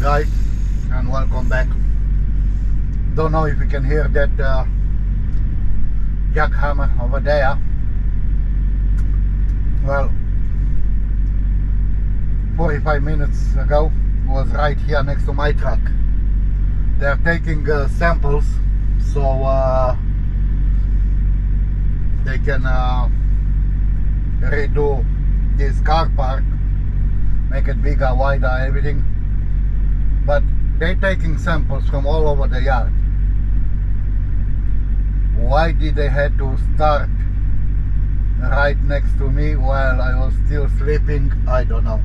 guys, and welcome back. Don't know if you can hear that jackhammer over there. Well, 45 minutes ago was right here next to my truck. They're taking samples so they can redo this car park, make it bigger, wider, everything. But they're taking samples from all over the yard. Why did they have to start right next to me while I was still sleeping? I don't know.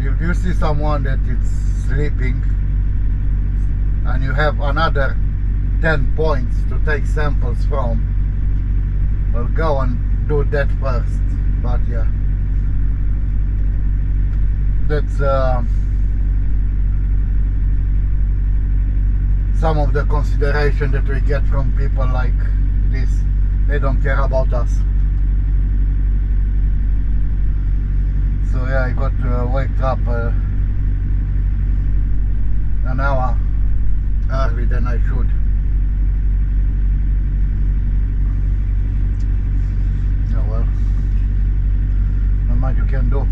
If you see someone that is sleeping and you have another 10 points to take samples from, well, go and do that first. But yeah, that's some of the consideration that we get from people like this. They don't care about us. So yeah, I got waked up an hour early than I should. Yeah, well, not much you can do.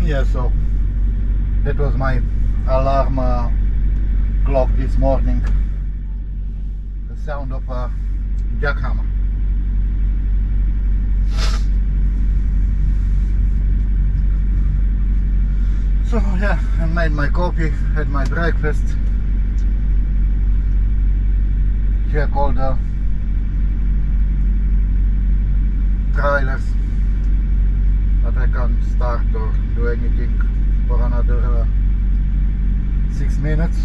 Yeah, so that was my alarm clock this morning. The sound of a jackhammer. So yeah, I made my coffee, had my breakfast, check all the trailers, but I can't start or do anything for another 6 minutes.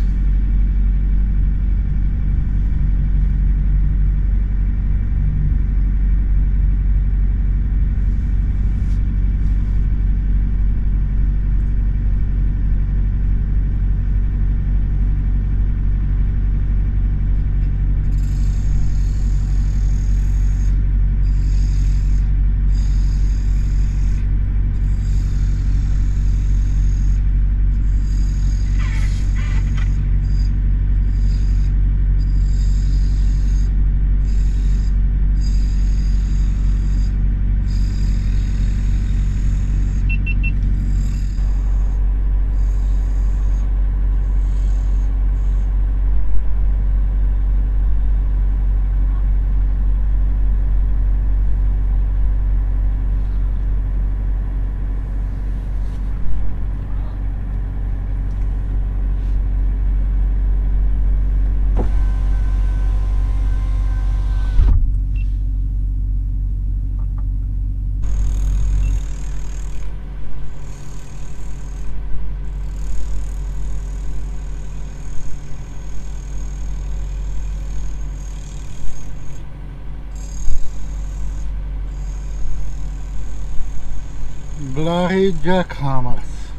Bloody jackhammers.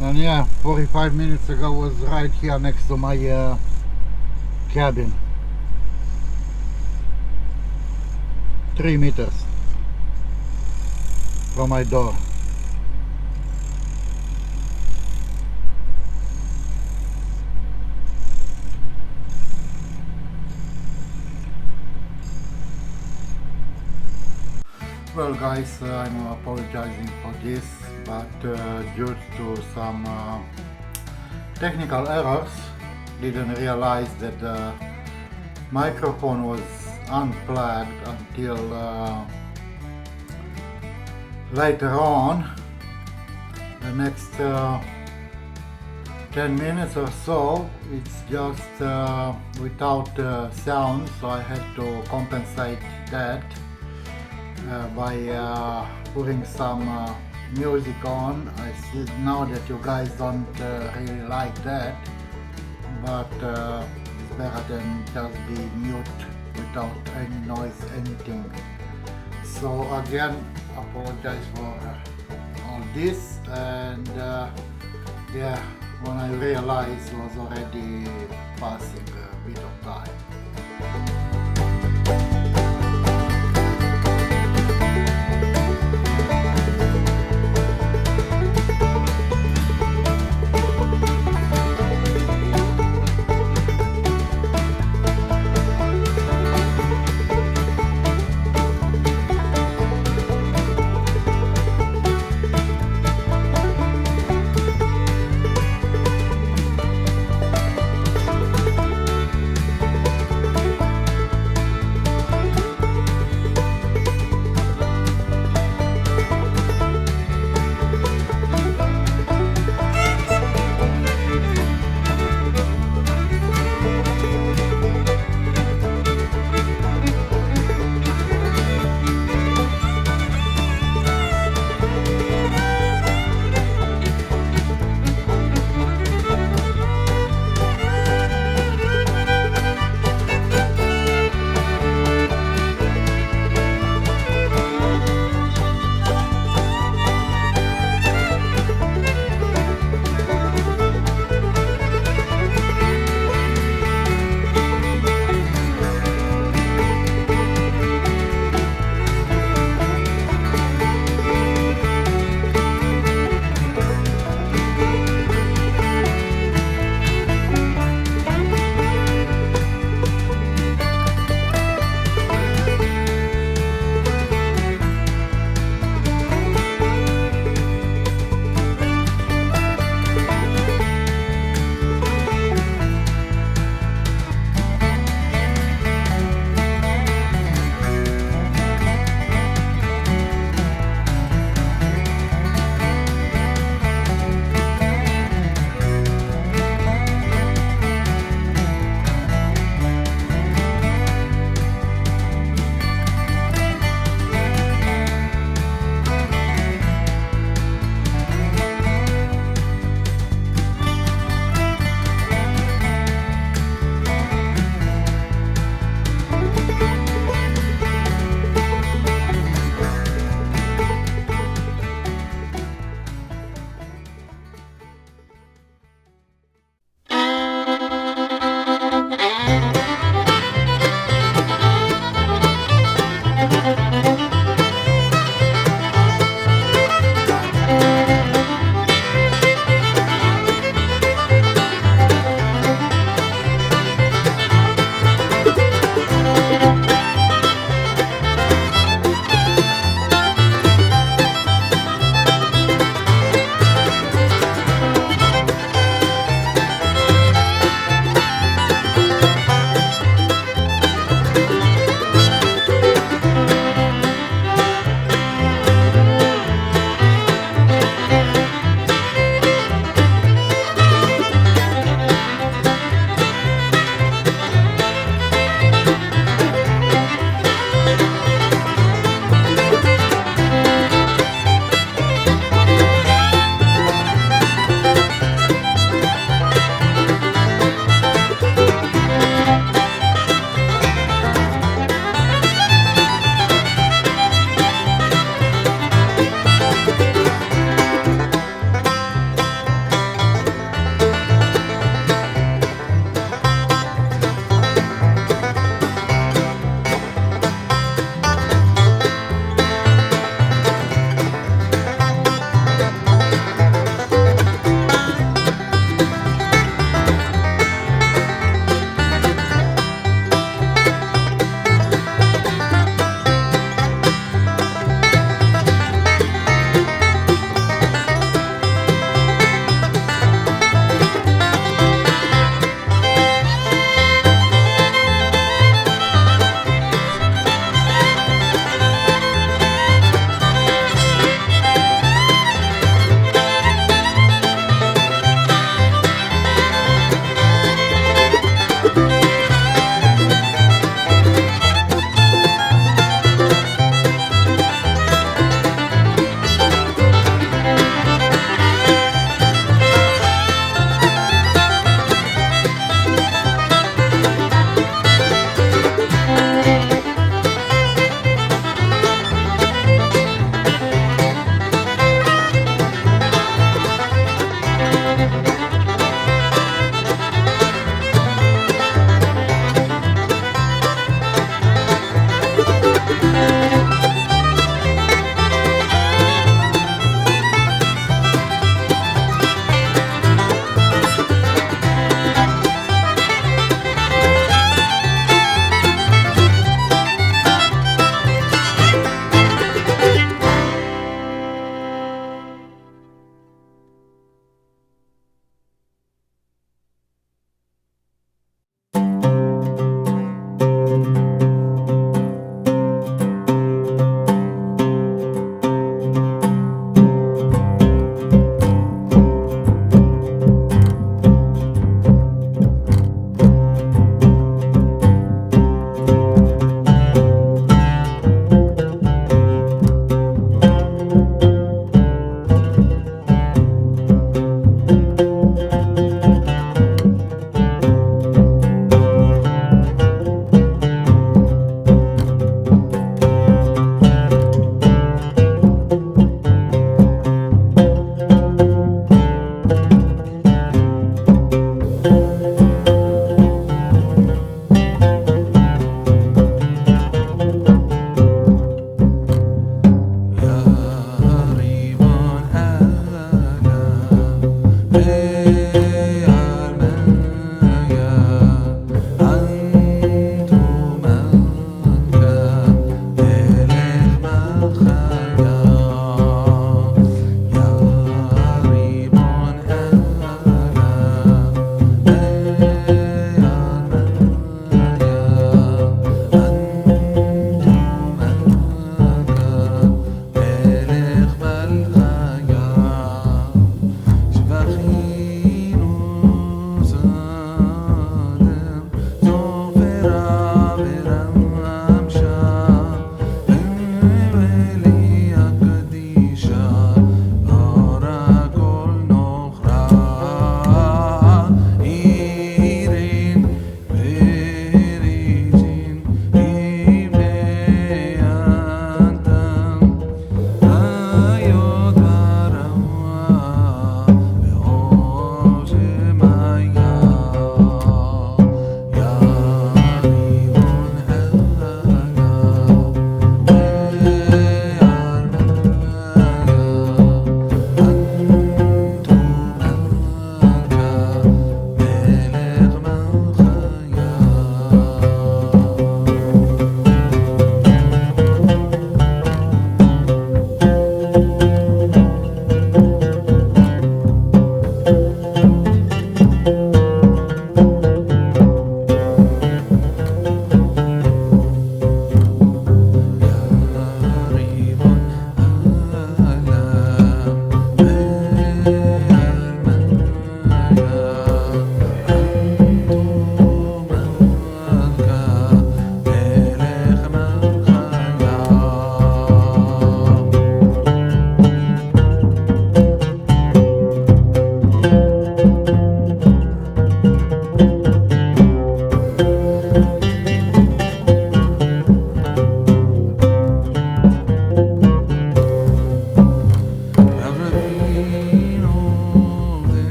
And yeah, 45 minutes ago was right here next to my cabin. 3 meters from my door. Well guys, I'm apologizing for this, but due to some technical errors, didn't realize that the microphone was unplugged until later on. The next 10 minutes or so, it's just without sound, so I had to compensate that by putting some music on. I see now that you guys don't really like that, but it's better than just be mute without any noise, anything. So again, apologize for all this, and yeah, when I realized it was already passing a bit of time.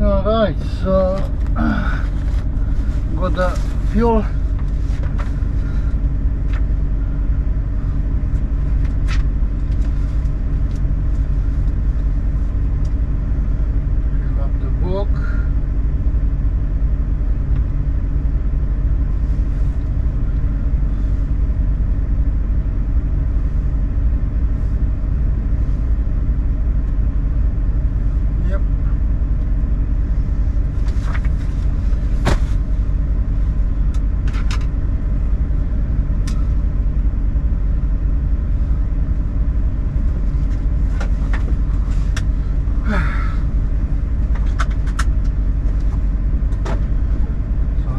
Alright, so got the fuel. Fill up the book. Yep.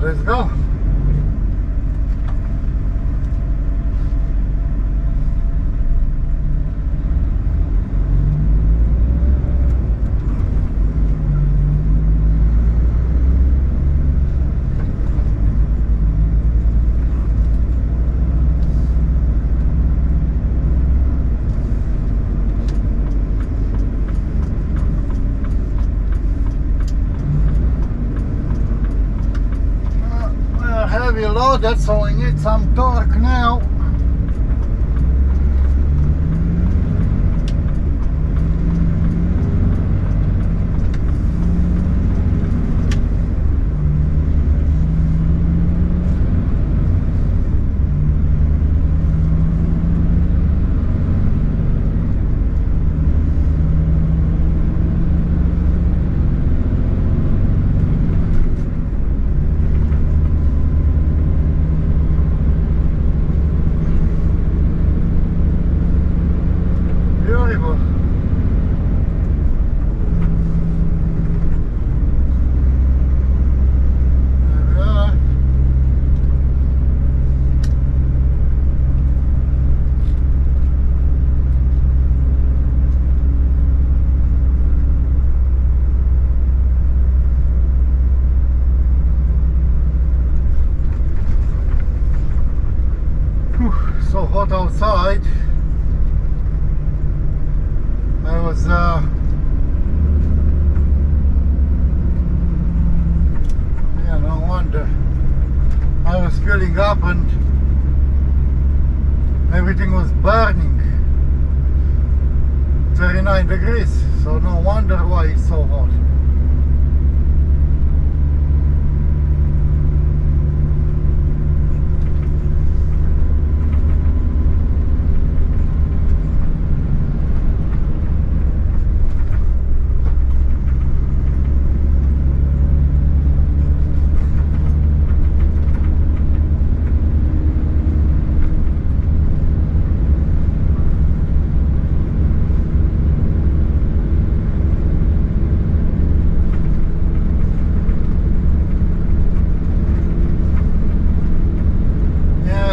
Let's go. Heavy loaded, so we need some torque now. Beautiful. So hot outside. I was yeah, no wonder. I was filling up and everything was burning. 39 degrees, so no wonder why it's so hot.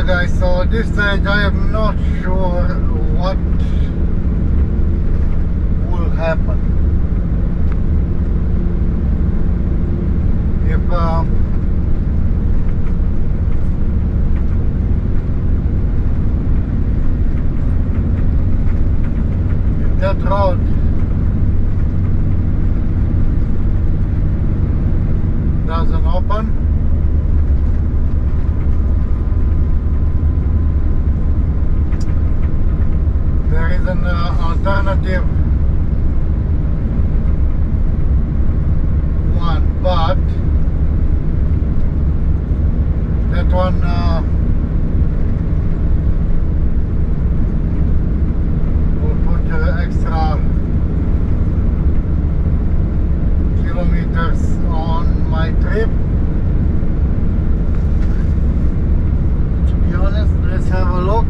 guys, so at this stage I am not sure what will happen. If that road doesn't open, there is an alternative one, but that one will put extra kilometers on my trip. To be honest, let's have a look.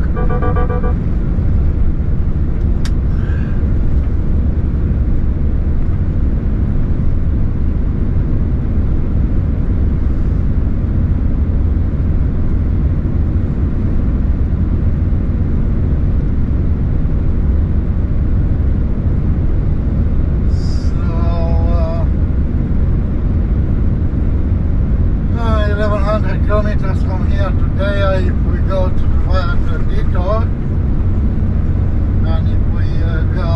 Kilometers from here today. If we go to the detour, and if we go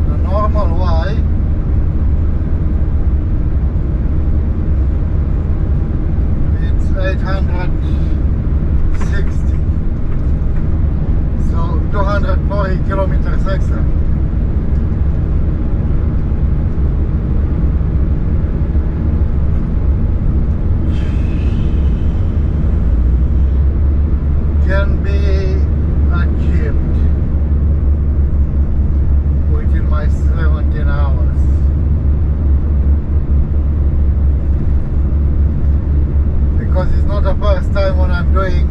the normal way, it's 860, so 240 kilometers extra. Can be achieved within my 17 hours. Because it's not the first time when I'm doing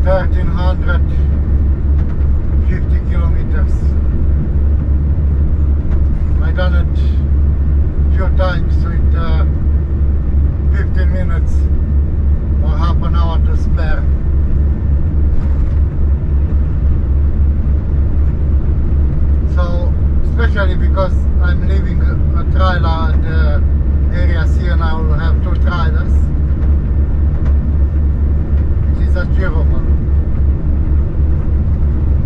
1350 kilometers. I done it a few times with 15 minutes or half an hour to spare. So, especially because I'm leaving a trailer at the area here and I will have two trailers, it is achievable.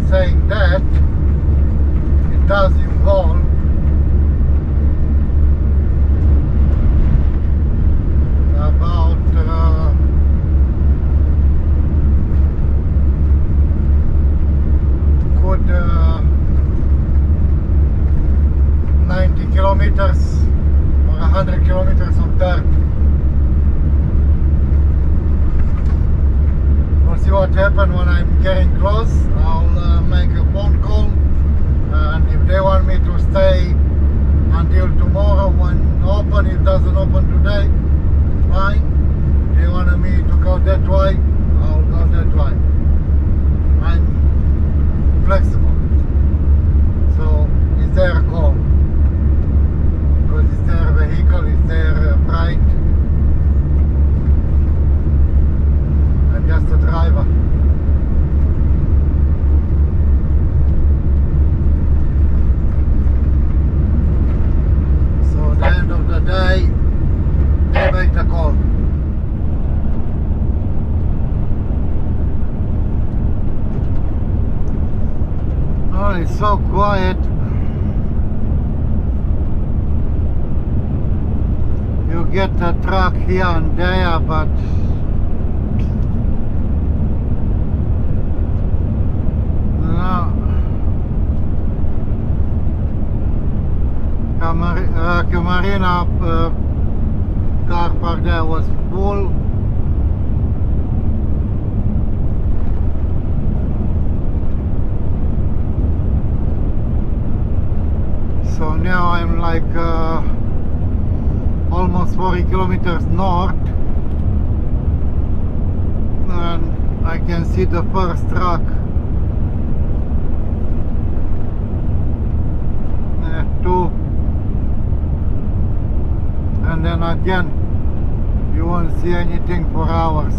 Saying that, it does involve about good 90 kilometers or 100 kilometers of dirt. We'll see what happens when I'm getting close. I'll make a phone call, and if they want me to stay until tomorrow when open, it doesn't open today, fine. They wanted me to go that way, I'll go that way. I'm flexible, so it's their call, because it's their vehicle, it's their freight. I'm just a driver. So at the end of the day, they make the call. Oh, it's so quiet. You get a truck here and there, but no. Marina car park there was full. So now I'm like almost 40 kilometers north, and I can see the first truck. Two. and again you won't see anything for hours.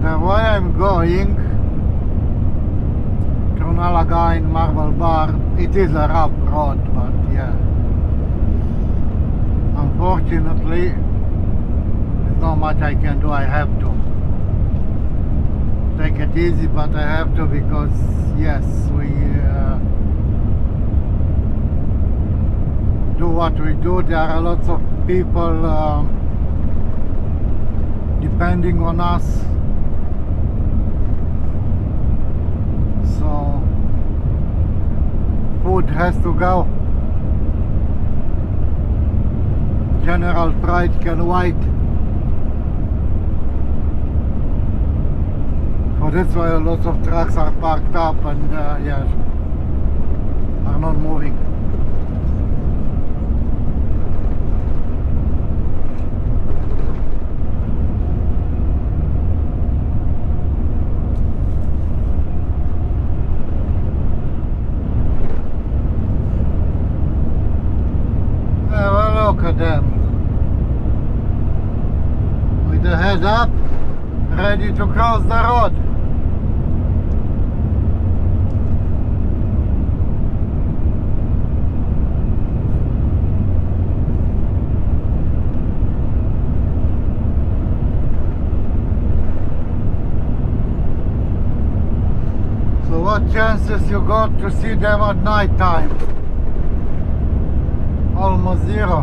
The way I'm going to Nalaga in Marble Bar, it is a rough road, but yeah, unfortunately there's not much I can do. I have to take it easy, but I have to, because yes, we do what we do. There are lots of people depending on us. So food has to go. General Pride can wait. So that's why lots of trucks are parked up and yeah, are not moving. Look at them with the head up, ready to cross the road. So what chances you got to see them at night time? Almost zero.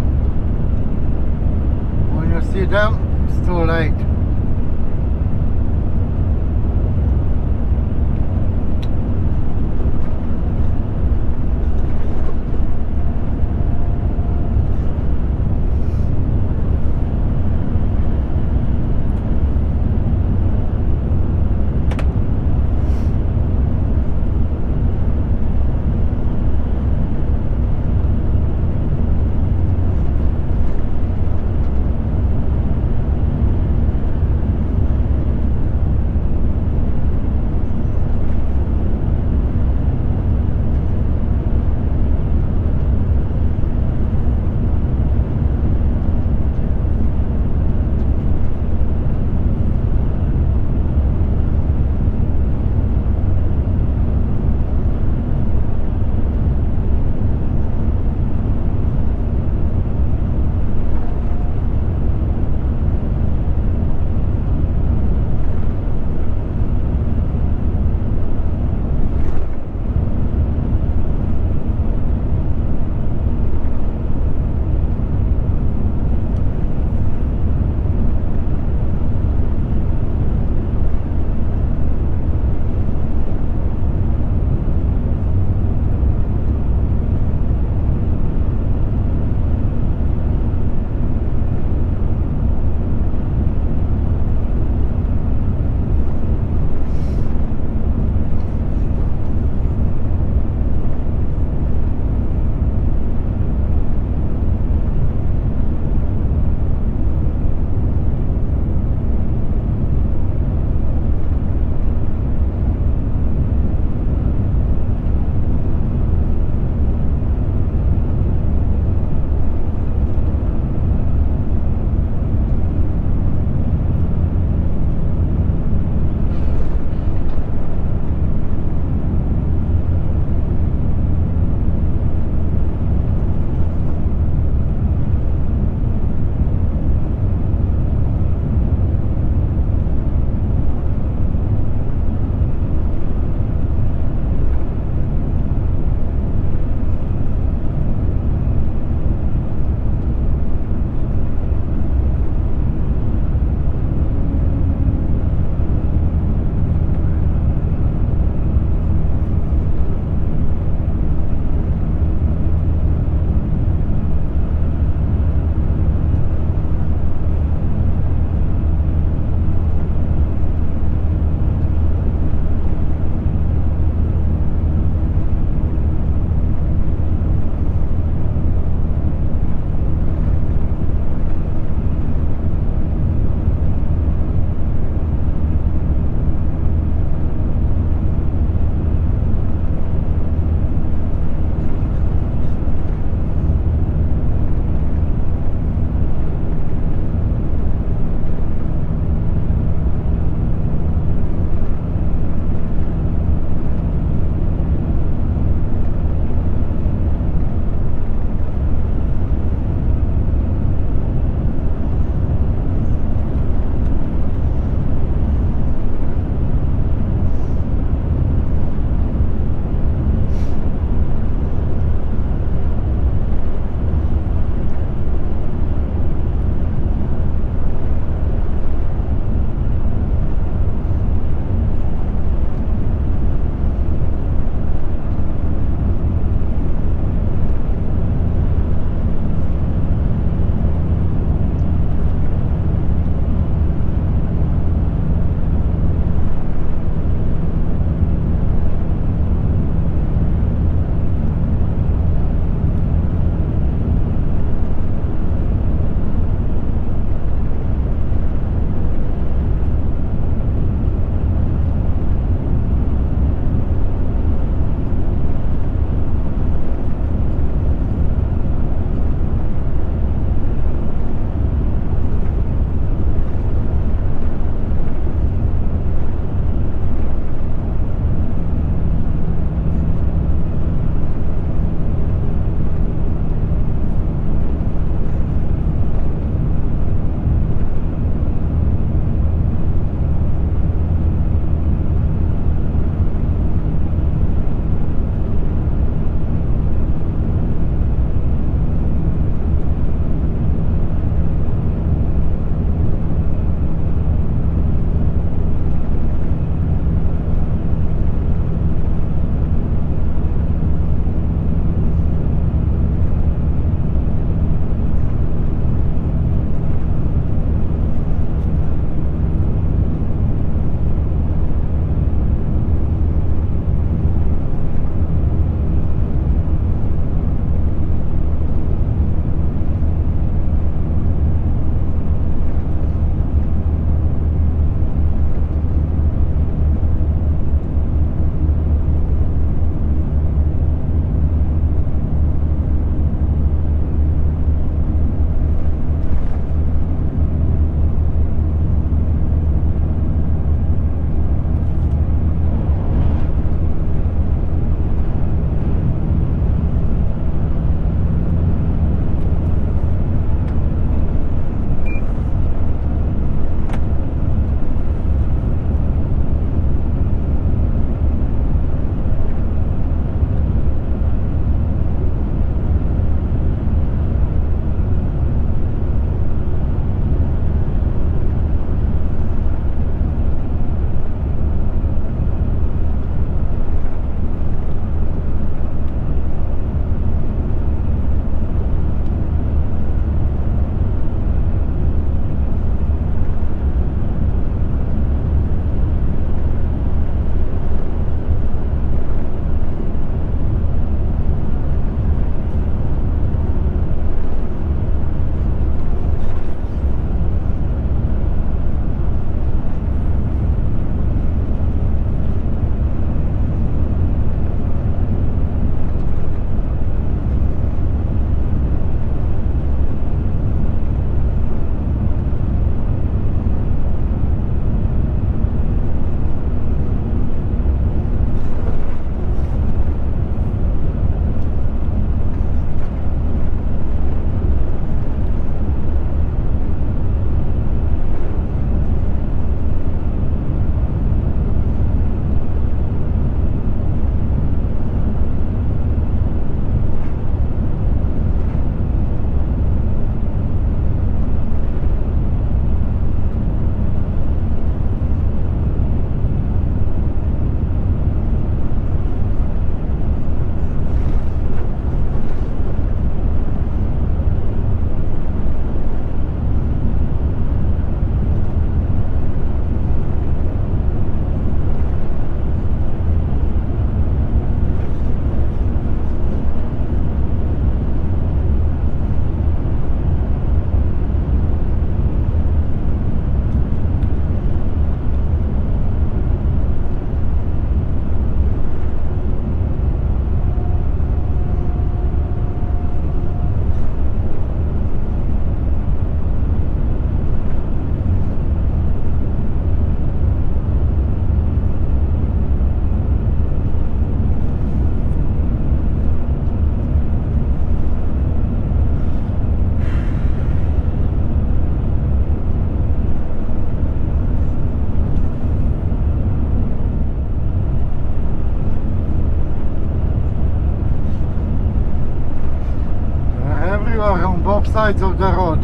When you see them, it's too late. both sides of the road.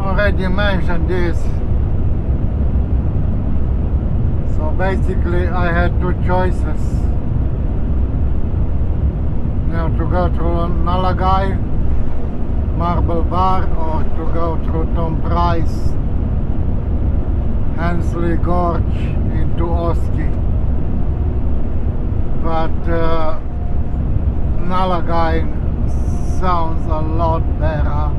Already mentioned this. So basically I had two choices. Now to go through Nalagai, Marble Bar, or to go through Tom Price, Hensley Gorge into Oski. But Nalagai sounds a lot better.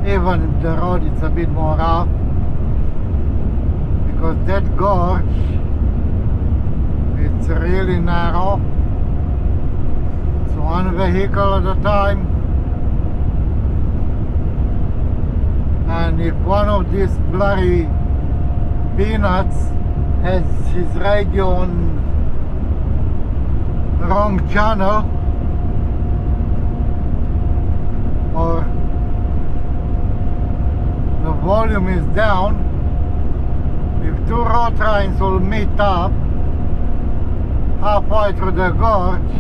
Even if the road is a bit more rough, because that gorge, it's really narrow. It's one vehicle at a time, and if one of these bloody peanuts has his radio on wrong channel, or the volume is down, if two road trains will meet up halfway through the gorge,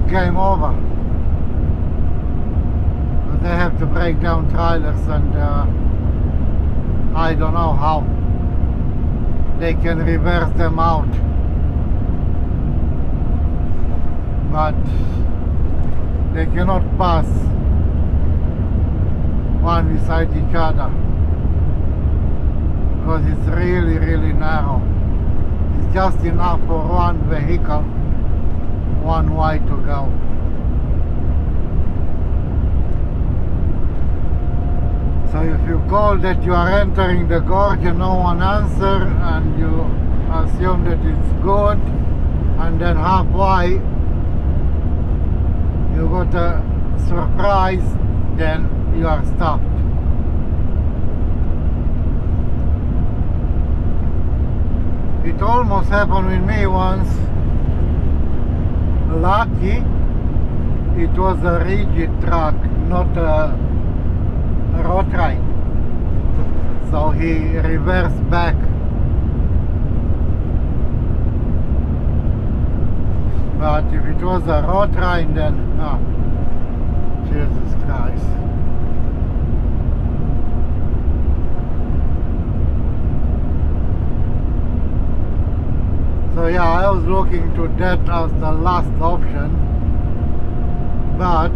game over. But they have to break down trailers, and I don't know how they can reverse them out. But they cannot pass one beside each other because it's really, really narrow. It's just enough for one vehicle, one way to go. So if you call that you are entering the gorge and no one answers, and you assume that it's good, and then halfway you got a surprise, then you are stopped. It almost happened with me once. Lucky it was a rigid truck, not a road train. So he reversed back. But if it was a road train, then Jesus Christ. So yeah, I was looking to that as the last option, but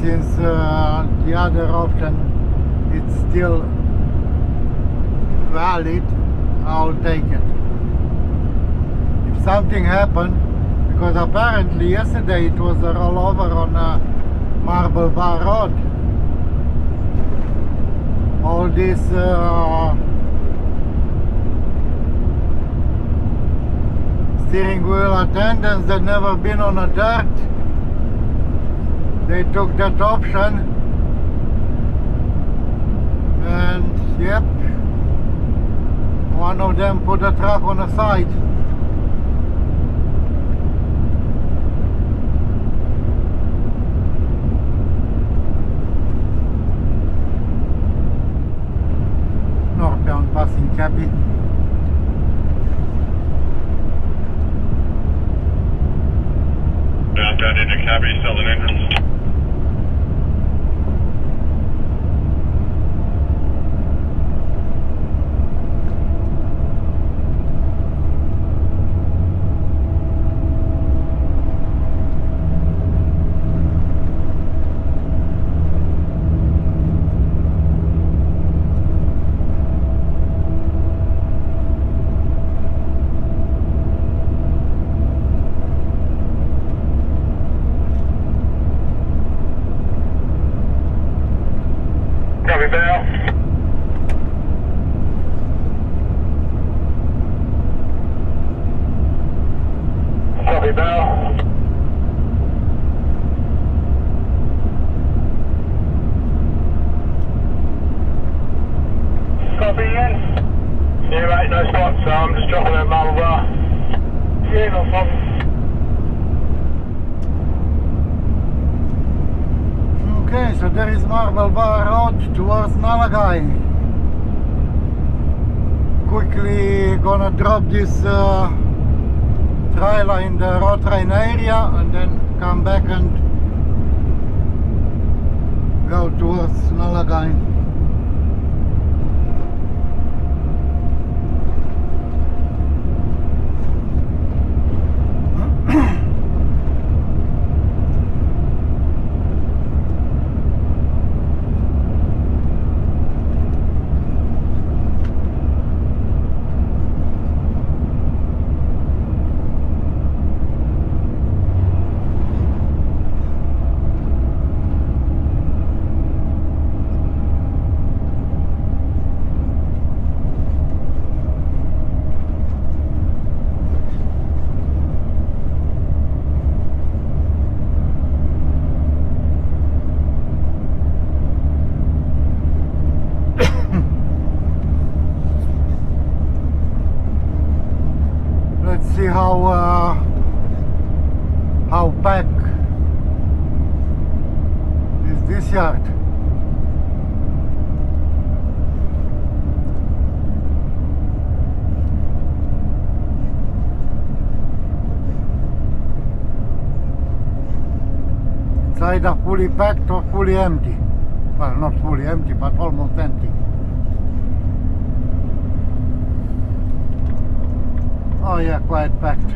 since the other option it's still valid, I'll take it. If something happened, because apparently yesterday it was a rollover on Marble Bar Road. All these steering wheel attendants that never been on a dirt, they took that option, and yep, one of them put the truck on the side. Northbound passing Cappy. Down into Cabby, still an entrance. Copy, Bell. Copy, Ian. Yeah, mate, no spots, so I'm just dropping a mile bar. Yeah, no problem. Okay, so there is Marble Bar Road towards Nalagai. Quickly gonna drop this trailer in the road train area and then come back and go towards Nalagai. Let's see how packed is this yard. It's either fully packed or fully empty. Well, not fully empty, but almost empty. Oh yeah, quite packed.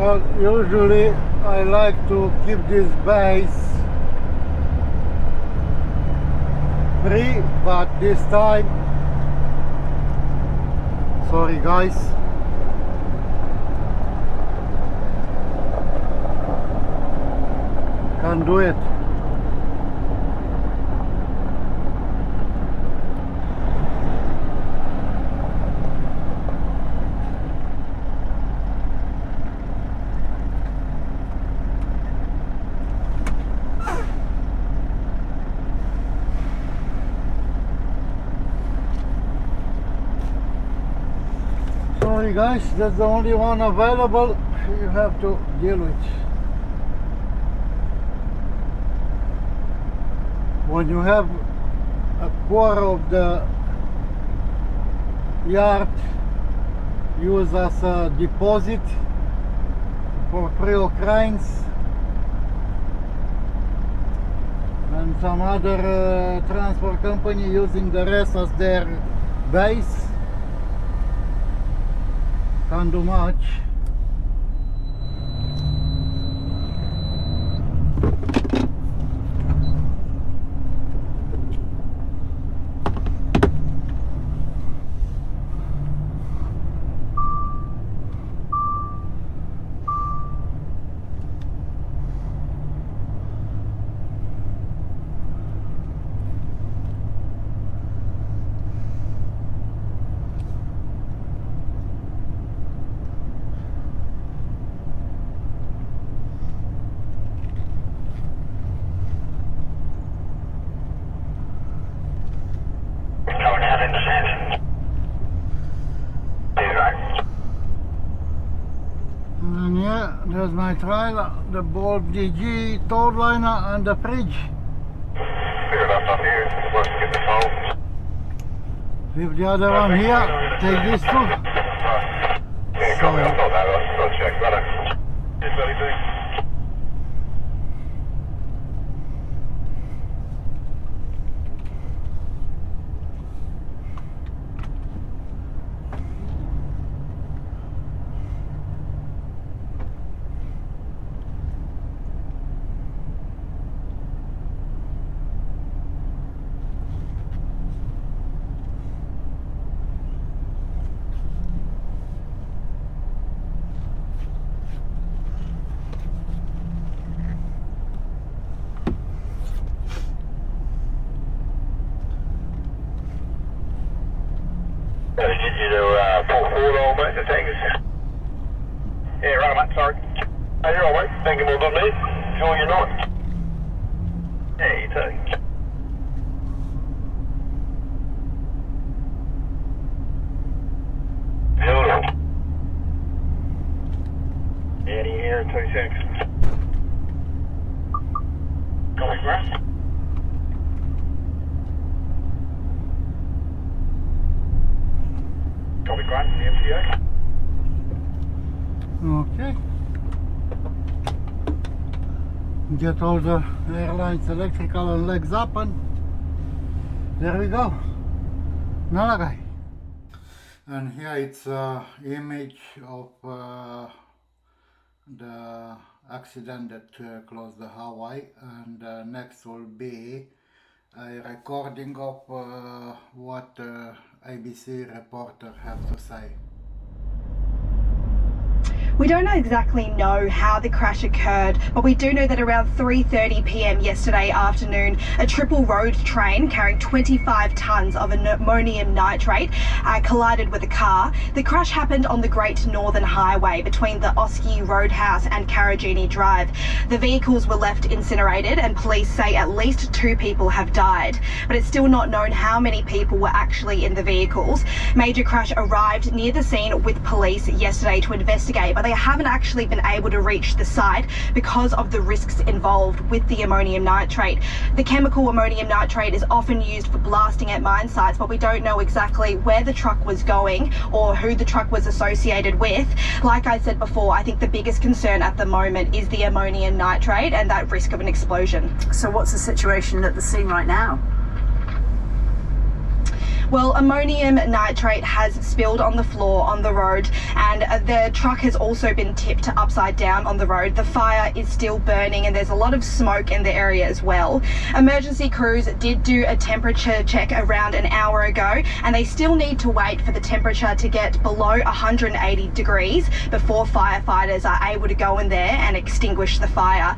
Well, usually I like to keep this base free, but this time, sorry guys, can't do it. Sorry guys, that's the only one available. You have to deal with. When you have a quarter of the yard used as a deposit for pre-cranes and some other transport company using the rest as their base, can't do much. And yeah, there's my trailer, the Bolt DG tow liner and the fridge. Clear enough up here. Works to get the phone. Leave the other one here, take this too. Yeah, copy. I'll stop that. I'll check. Brother. Yes, buddy. Did you do pull forward all mate, the tanks? Yeah, right, mate, sorry. Hey, you're all right, mate. Thinking more good, mate. Sure you're not? Yeah, you too. Beautiful. Yeah, here in 2 seconds. Copy, Grant. Copy, Grant, the MTA. Okay. Get all the airlines electrical and legs up, and there we go. Another guy. And here it's a image of the accident that closed the Hawaii, and next will be a recording of what ABC reporter have to say. We don't exactly know how the crash occurred, but we do know that around 3:30 p.m. yesterday afternoon, a triple road train carrying 25 tonnes of ammonium nitrate collided with a car. The crash happened on the Great Northern Highway between the Oski Roadhouse and Karajini Drive. The vehicles were left incinerated, and police say at least 2 people have died, but it's still not known how many people were actually in the vehicles. Major Crash arrived near the scene with police yesterday to investigate, but they haven't actually been able to reach the site because of the risks involved with the ammonium nitrate. The chemical ammonium nitrate is often used for blasting at mine sites, but we don't know exactly where the truck was going or who the truck was associated with. Like I said before, I think the biggest concern at the moment is the ammonium nitrate and that risk of an explosion. So what's the situation at the scene right now? Well, ammonium nitrate has spilled on the floor on the road, and the truck has also been tipped upside down on the road. The fire is still burning and there's a lot of smoke in the area as well. Emergency crews did do a temperature check around an hour ago, and they still need to wait for the temperature to get below 180 degrees before firefighters are able to go in there and extinguish the fire.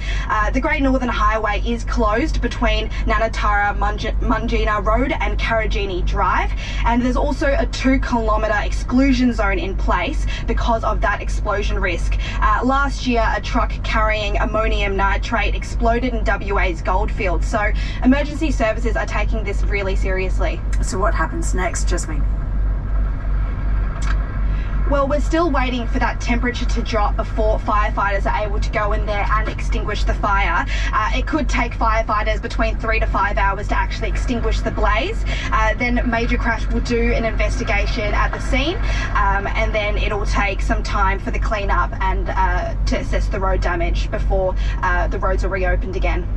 The Great Northern Highway is closed between Nanatara Mungina Road and Karajini Drive, and there's also a 2-kilometre exclusion zone in place because of that explosion risk. Last year, a truck carrying ammonium nitrate exploded in WA's Goldfields, so emergency services are taking this really seriously. So what happens next, Jasmine? Well, we're still waiting for that temperature to drop before firefighters are able to go in there and extinguish the fire. It could take firefighters between 3 to 5 hours to actually extinguish the blaze. Then Major Crash will do an investigation at the scene, and then it'll take some time for the cleanup and to assess the road damage before the roads are reopened again.